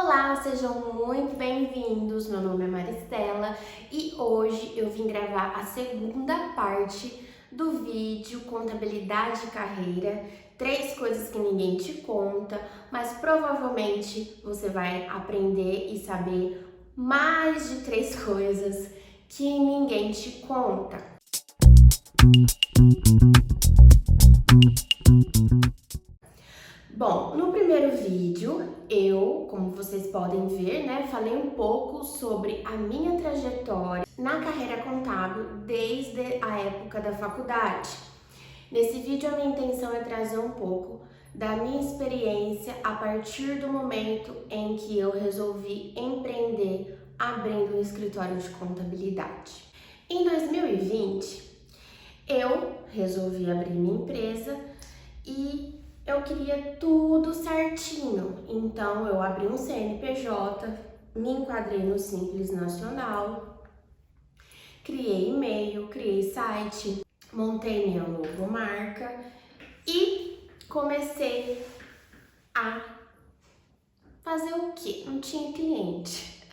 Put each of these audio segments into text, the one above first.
Olá, sejam muito bem-vindos. Meu nome é Maristela e hoje eu vim gravar a segunda parte do vídeo Contabilidade e Carreira. 3 coisas que ninguém te conta, mas provavelmente você vai aprender e saber mais de 3 coisas que ninguém te conta. Bom, no primeiro vídeo, como vocês podem ver, falei um pouco sobre a minha trajetória na carreira contábil desde a época da faculdade. Nesse vídeo, a minha intenção é trazer um pouco da minha experiência a partir do momento em que eu resolvi empreender abrindo um escritório de contabilidade. Em 2020, eu resolvi abrir minha empresa e eu queria tudo certinho, então eu abri um CNPJ, me enquadrei no Simples Nacional, criei e-mail, criei site, montei minha logomarca e comecei a fazer o quê? Não tinha cliente,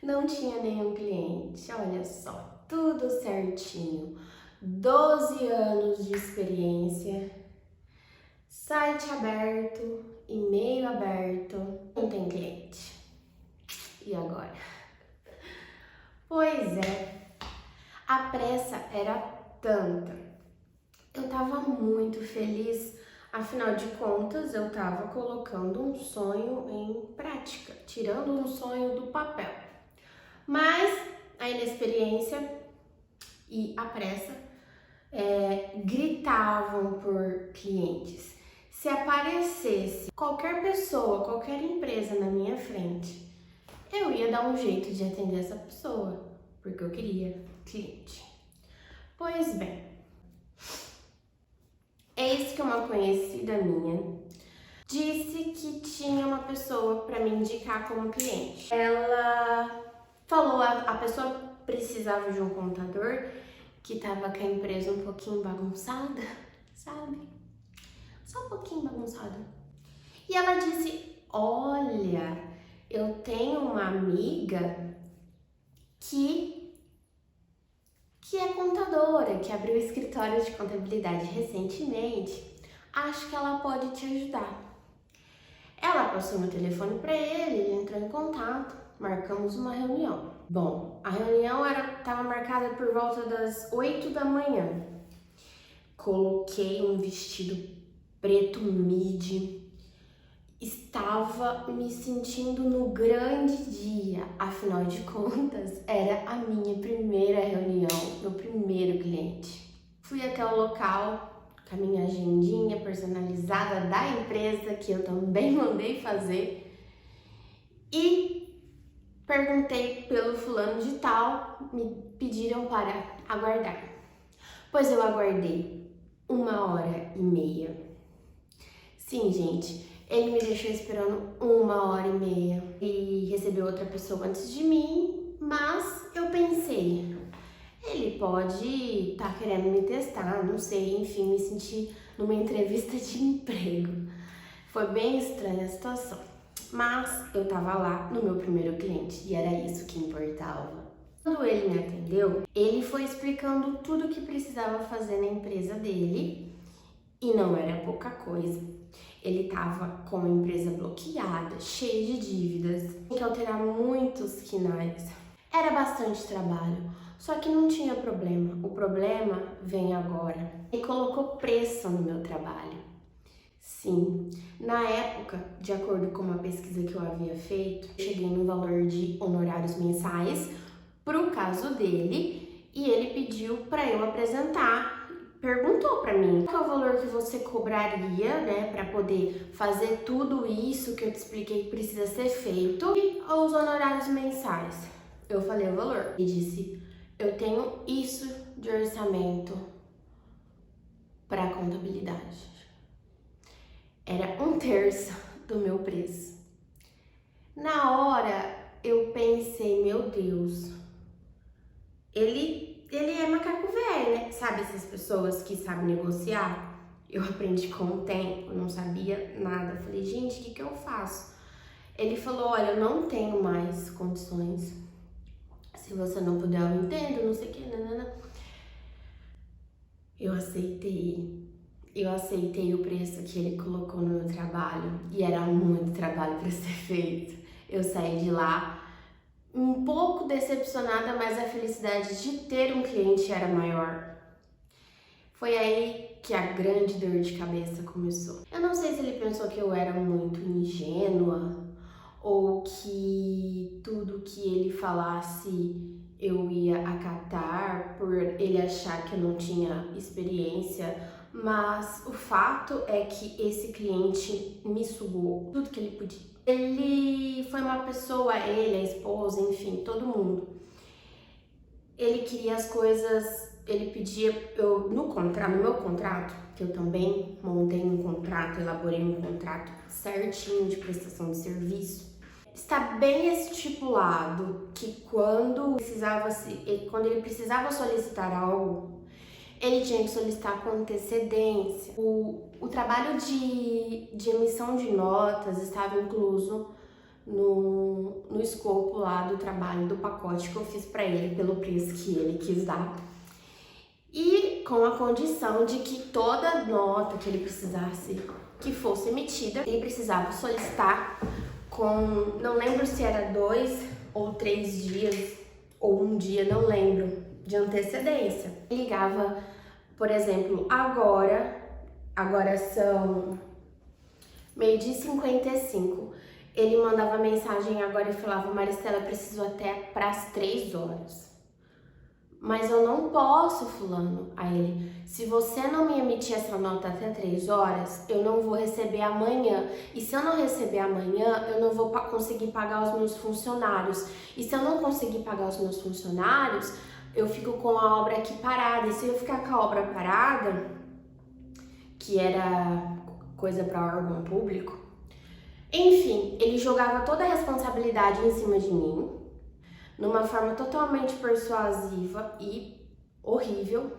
não tinha nenhum cliente, olha só, tudo certinho, 12 anos de experiência. Site aberto, e-mail aberto, não tem cliente. E agora? Pois é, a pressa era tanta. Eu tava muito feliz, afinal de contas eu tava colocando um sonho em prática, tirando um sonho do papel. Mas a inexperiência e a pressa gritavam por clientes. Se aparecesse qualquer pessoa, qualquer empresa na minha frente, eu ia dar um jeito de atender essa pessoa, porque eu queria cliente. Pois bem, eis que uma conhecida minha disse que tinha uma pessoa para me indicar como cliente. Ela falou, a pessoa precisava de um contador que estava com a empresa um pouquinho bagunçada, sabe? Só um pouquinho bagunçada. E ela disse, olha, eu tenho uma amiga que é contadora, que abriu escritório de contabilidade recentemente. Acho que ela pode te ajudar. Ela passou meu telefone para ele entrou em contato, marcamos uma reunião. Bom, a reunião estava marcada por volta das 8 da manhã. Coloquei um vestido preto midi, estava me sentindo no grande dia, afinal de contas, era a minha primeira reunião, meu primeiro cliente. Fui até o local com a minha agendinha personalizada da empresa, que eu também mandei fazer, e perguntei pelo fulano de tal, me pediram para aguardar. Pois eu aguardei 1h30. Sim, gente, ele me deixou esperando 1h30 e recebeu outra pessoa antes de mim, mas eu pensei, ele pode estar querendo me testar, não sei, enfim, me senti numa entrevista de emprego. Foi bem estranha a situação, mas eu tava lá no meu primeiro cliente e era isso que importava. Quando ele me atendeu, ele foi explicando tudo o que precisava fazer na empresa dele e não era pouca coisa. Ele tava com a empresa bloqueada, cheia de dívidas, tinha que alterar muitos quinais. Era bastante trabalho, só que não tinha problema. O problema vem agora. Ele colocou preço no meu trabalho. Sim, na época, de acordo com uma pesquisa que eu havia feito, eu cheguei no valor de honorários mensais pro caso dele e ele pediu para eu apresentar. Perguntou para mim qual é o valor que você cobraria, para poder fazer tudo isso que eu te expliquei que precisa ser feito e os honorários mensais. Eu falei o valor e disse, eu tenho isso de orçamento para contabilidade. Era 1/3 do meu preço. Na hora eu pensei, meu Deus, ele é macaco velho, né? Sabe essas pessoas que sabem negociar? Eu aprendi com o tempo, não sabia nada. Falei, gente, o que eu faço? Ele falou, olha, eu não tenho mais condições. Se você não puder, eu entendo, não sei o que, nanana. Eu aceitei o preço que ele colocou no meu trabalho e era muito trabalho para ser feito. Eu saí de lá um pouco decepcionada, mas a felicidade de ter um cliente era maior. Foi aí que a grande dor de cabeça começou. Eu não sei se ele pensou que eu era muito ingênua ou que tudo que ele falasse eu ia acatar por ele achar que eu não tinha experiência, mas o fato é que esse cliente me sugou tudo que ele podia. Ele foi uma pessoa, ele, a esposa, enfim, todo mundo. Ele queria as coisas, ele pedia, no meu contrato, que eu também montei um contrato, elaborei um contrato certinho de prestação de serviço, está bem estipulado que quando ele precisava solicitar algo, ele tinha que solicitar com antecedência. O trabalho de emissão de notas estava incluso no escopo lá do trabalho, do pacote que eu fiz para ele, pelo preço que ele quis dar. E com a condição de que toda nota que ele precisasse que fosse emitida, ele precisava solicitar com, não lembro se era 2 ou 3 dias ou um dia, não lembro, de antecedência. Ele ligava, por exemplo, agora são 12h55. Ele mandava mensagem agora e falava, Maristela, eu preciso até para as 3 horas. Mas eu não posso, fulano. Aí ele, se você não me emitir essa nota até 3 horas, eu não vou receber amanhã. E se eu não receber amanhã, eu não vou conseguir pagar os meus funcionários. E se eu não conseguir pagar os meus funcionários, eu fico com a obra aqui parada. E se eu ficar com a obra parada, que era coisa para órgão público, enfim, ele jogava toda a responsabilidade em cima de mim, numa forma totalmente persuasiva e horrível.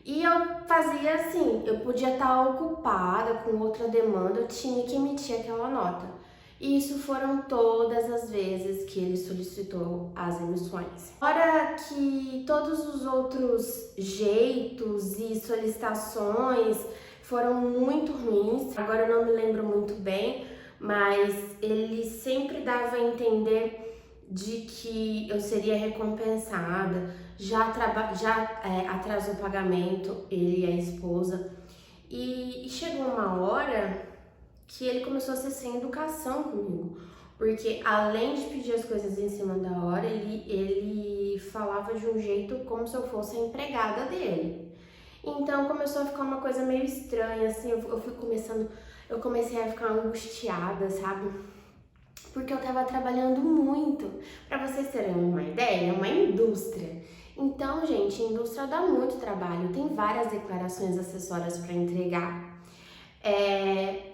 E eu fazia assim, eu podia estar ocupada com outra demanda, eu tinha que emitir aquela nota. E isso foram todas as vezes que ele solicitou as emissões. Fora que todos os outros jeitos e solicitações foram muito ruins, agora eu não me lembro muito bem, mas ele sempre dava a entender de que eu seria recompensada, já atrasou o pagamento, ele e a esposa, e chegou uma hora que ele começou a ser sem educação comigo, porque além de pedir as coisas em cima da hora, ele falava de um jeito como se eu fosse a empregada dele. Então começou a ficar uma coisa meio estranha, assim, eu comecei a ficar angustiada, sabe? Porque eu tava trabalhando muito. Pra vocês terem uma ideia, é uma indústria. Então, gente, a indústria dá muito trabalho, tem várias declarações acessórias para entregar.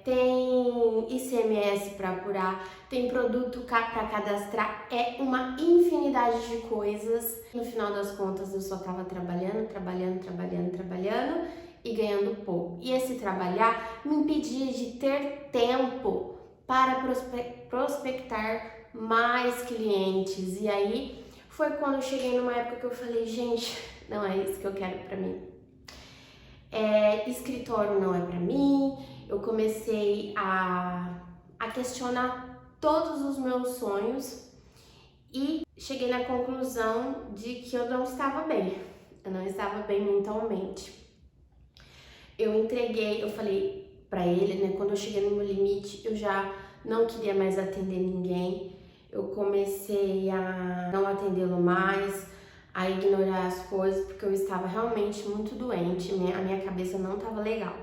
Tem ICMS para apurar, tem produto para cadastrar, é uma infinidade de coisas. No final das contas, eu só tava trabalhando e ganhando pouco. E esse trabalhar me impedia de ter tempo para prospectar mais clientes. E aí foi quando eu cheguei numa época que eu falei, gente, não é isso que eu quero para mim. Escritório não é para mim. Eu comecei a questionar todos os meus sonhos e cheguei na conclusão de que eu não estava bem. Eu não estava bem mentalmente. Eu falei para ele, né, quando eu cheguei no meu limite, eu já não queria mais atender ninguém. Eu comecei a não atendê-lo mais, a ignorar as coisas, porque eu estava realmente muito doente, a minha cabeça não estava legal.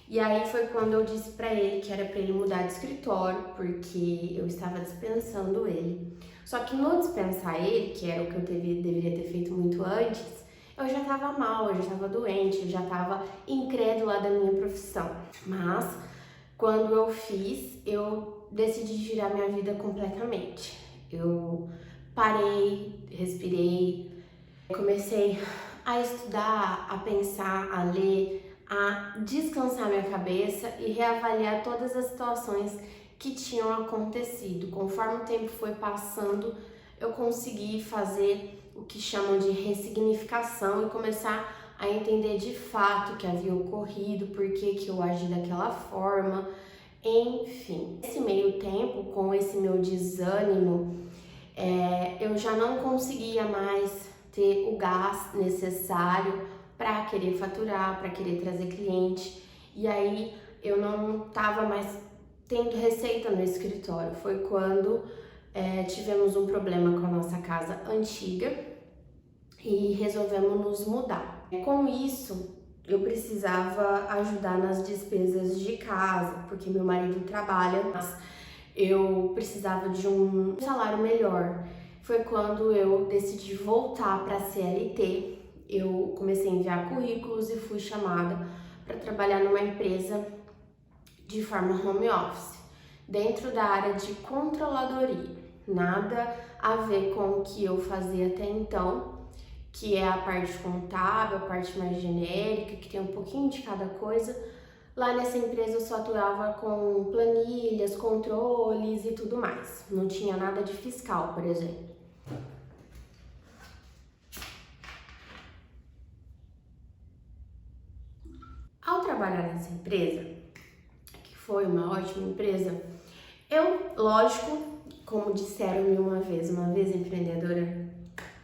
E aí foi quando eu disse pra ele que era pra ele mudar de escritório, porque eu estava dispensando ele. Só que no dispensar ele, que era o que eu deveria ter feito muito antes, eu já tava mal, eu já tava doente, eu já tava incrédula da minha profissão. Mas quando eu fiz, eu decidi girar minha vida completamente. Eu parei, respirei, comecei a estudar, a pensar, a ler, a descansar minha cabeça e reavaliar todas as situações que tinham acontecido. Conforme o tempo foi passando, eu consegui fazer o que chamam de ressignificação e começar a entender de fato o que havia ocorrido, por que eu agi daquela forma, enfim. Nesse meio tempo, com esse meu desânimo, eu já não conseguia mais ter o gás necessário para querer faturar, para querer trazer cliente, e aí eu não estava mais tendo receita no escritório. Foi quando tivemos um problema com a nossa casa antiga e resolvemos nos mudar. Com isso, eu precisava ajudar nas despesas de casa, porque meu marido trabalha, mas eu precisava de um salário melhor. Foi quando eu decidi voltar para a CLT. Eu comecei a enviar currículos e fui chamada para trabalhar numa empresa de forma home office, dentro da área de controladoria. Nada a ver com o que eu fazia até então, que é a parte contábil, a parte mais genérica, que tem um pouquinho de cada coisa. Lá nessa empresa eu só atuava com planilhas, controles e tudo mais. Não tinha nada de fiscal, por exemplo. Ao trabalhar nessa empresa, que foi uma ótima empresa, eu, lógico, como disseram-me uma vez empreendedora,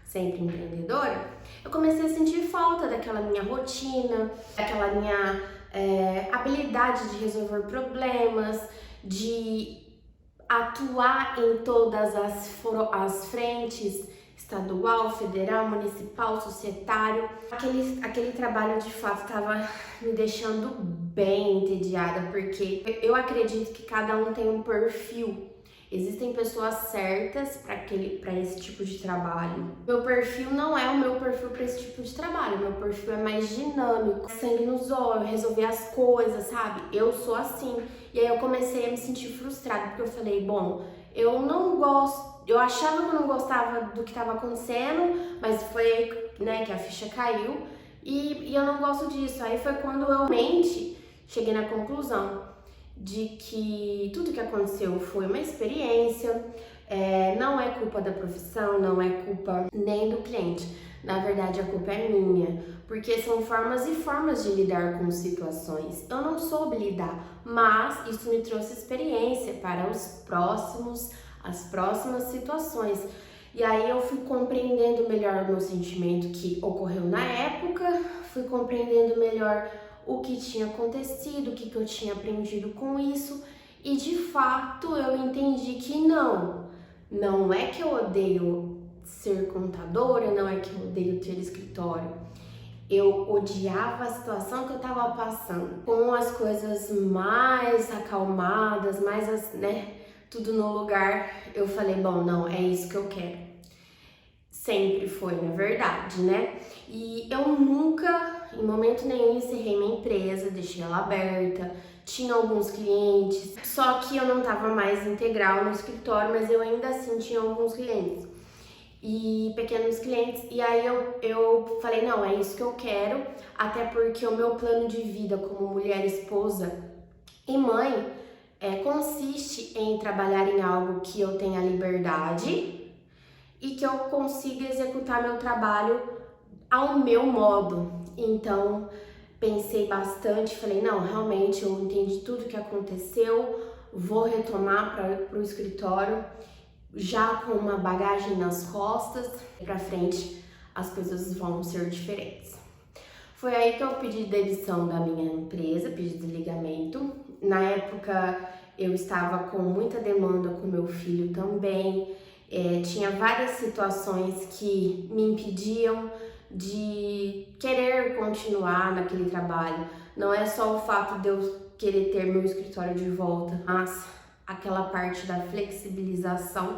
sempre empreendedora, eu comecei a sentir falta daquela minha rotina, daquela minha habilidade de resolver problemas, de atuar em todas as frentes, estadual, federal, municipal, societário. Aquele trabalho de fato estava me deixando bem entediada, porque eu acredito que cada um tem um perfil. Existem pessoas certas para esse tipo de trabalho. Meu perfil não é o meu perfil para esse tipo de trabalho. Meu perfil é mais dinâmico, sangue nos olhos, resolver as coisas, sabe? Eu sou assim. E aí eu comecei a me sentir frustrada, porque eu falei, bom, eu não gosto. Eu achava que eu não gostava do que estava acontecendo, mas foi, né, que a ficha caiu e eu não gosto disso. Aí foi quando eu realmente cheguei na conclusão de que tudo que aconteceu foi uma experiência, não é culpa da profissão, não é culpa nem do cliente. Na verdade, a culpa é minha, porque são formas e formas de lidar com situações. Eu não soube lidar, mas isso me trouxe experiência para as próximas situações. E aí eu fui compreendendo melhor o meu sentimento que ocorreu na época, fui compreendendo melhor o que tinha acontecido, o que eu tinha aprendido com isso, e de fato eu entendi que não é que eu odeio ser contadora, não é que eu odeio ter escritório. Eu odiava a situação que eu estava passando, com as coisas mais acalmadas, tudo no lugar. Eu falei, bom, não, é isso que eu quero. Sempre foi, na verdade, né? E eu nunca, em momento nenhum, encerrei minha empresa, deixei ela aberta, tinha alguns clientes, só que eu não estava mais integral no escritório, mas eu ainda assim tinha alguns clientes e pequenos clientes, e aí eu falei, não, é isso que eu quero, até porque o meu plano de vida como mulher, esposa e mãe consiste em trabalhar em algo que eu tenha liberdade e que eu consiga executar meu trabalho ao meu modo. Então, pensei bastante, falei, não, realmente eu entendi tudo o que aconteceu, vou retomar para o escritório, já com uma bagagem nas costas, para frente as coisas vão ser diferentes. Foi aí que eu pedi demissão da minha empresa, pedi desligamento. Na época eu estava com muita demanda com meu filho também, tinha várias situações que me impediam de querer continuar naquele trabalho. Não é só o fato de eu querer ter meu escritório de volta, mas aquela parte da flexibilização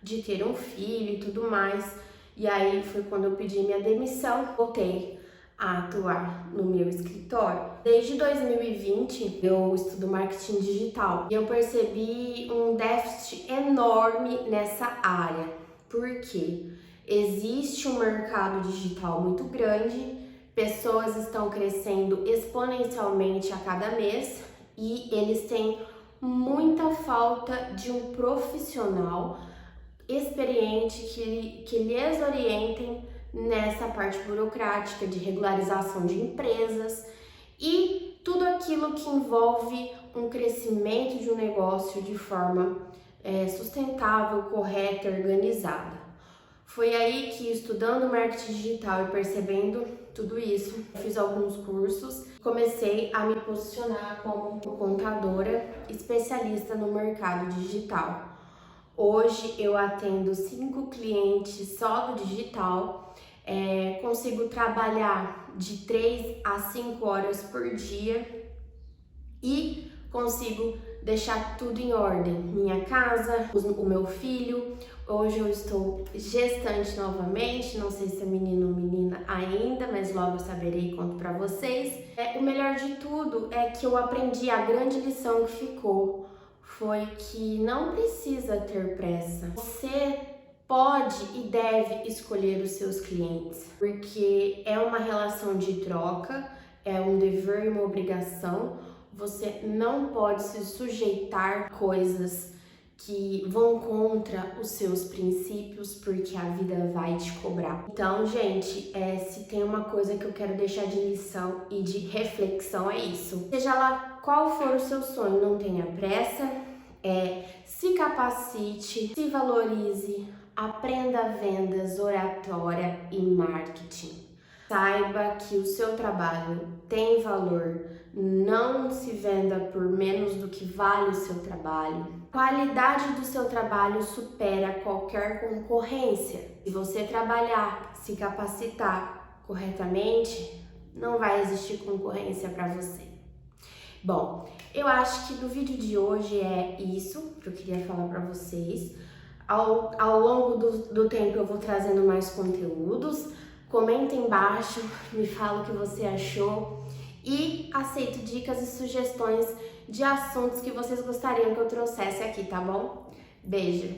de ter um filho e tudo mais. E aí foi quando eu pedi minha demissão, voltei a atuar no meu escritório. Desde 2020 eu estudo marketing digital e eu percebi um déficit enorme nessa área. Por quê? Existe um mercado digital muito grande, pessoas estão crescendo exponencialmente a cada mês e eles têm muita falta de um profissional experiente que lhes orientem nessa parte burocrática de regularização de empresas e tudo aquilo que envolve um crescimento de um negócio de forma sustentável, correta e organizada. Foi aí que, estudando marketing digital e percebendo tudo isso, fiz alguns cursos, comecei a me posicionar como contadora especialista no mercado digital. Hoje eu atendo 5 clientes só do digital, consigo trabalhar de 3 a 5 horas por dia e consigo deixar tudo em ordem. Minha casa, o meu filho. Hoje eu estou gestante novamente, não sei se é menino ou menina ainda, mas logo eu saberei e conto pra vocês. O melhor de tudo é que eu aprendi a grande lição que ficou. Foi que não precisa ter pressa. Você pode e deve escolher os seus clientes, porque é uma relação de troca, é um dever e uma obrigação. Você não pode se sujeitar a coisas que vão contra os seus princípios, porque a vida vai te cobrar. Então, gente, se tem uma coisa que eu quero deixar de lição e de reflexão, é isso. Seja lá qual for o seu sonho, não tenha pressa, se capacite, se valorize, aprenda vendas, oratória e marketing. Saiba que o seu trabalho tem valor, não se venda por menos do que vale o seu trabalho. A qualidade do seu trabalho supera qualquer concorrência. Se você trabalhar, se capacitar corretamente, não vai existir concorrência para você. Bom, eu acho que do vídeo de hoje é isso que eu queria falar para vocês. Ao longo do tempo eu vou trazendo mais conteúdos. Comenta embaixo, me fala o que você achou e aceito dicas e sugestões de assuntos que vocês gostariam que eu trouxesse aqui, tá bom? Beijo!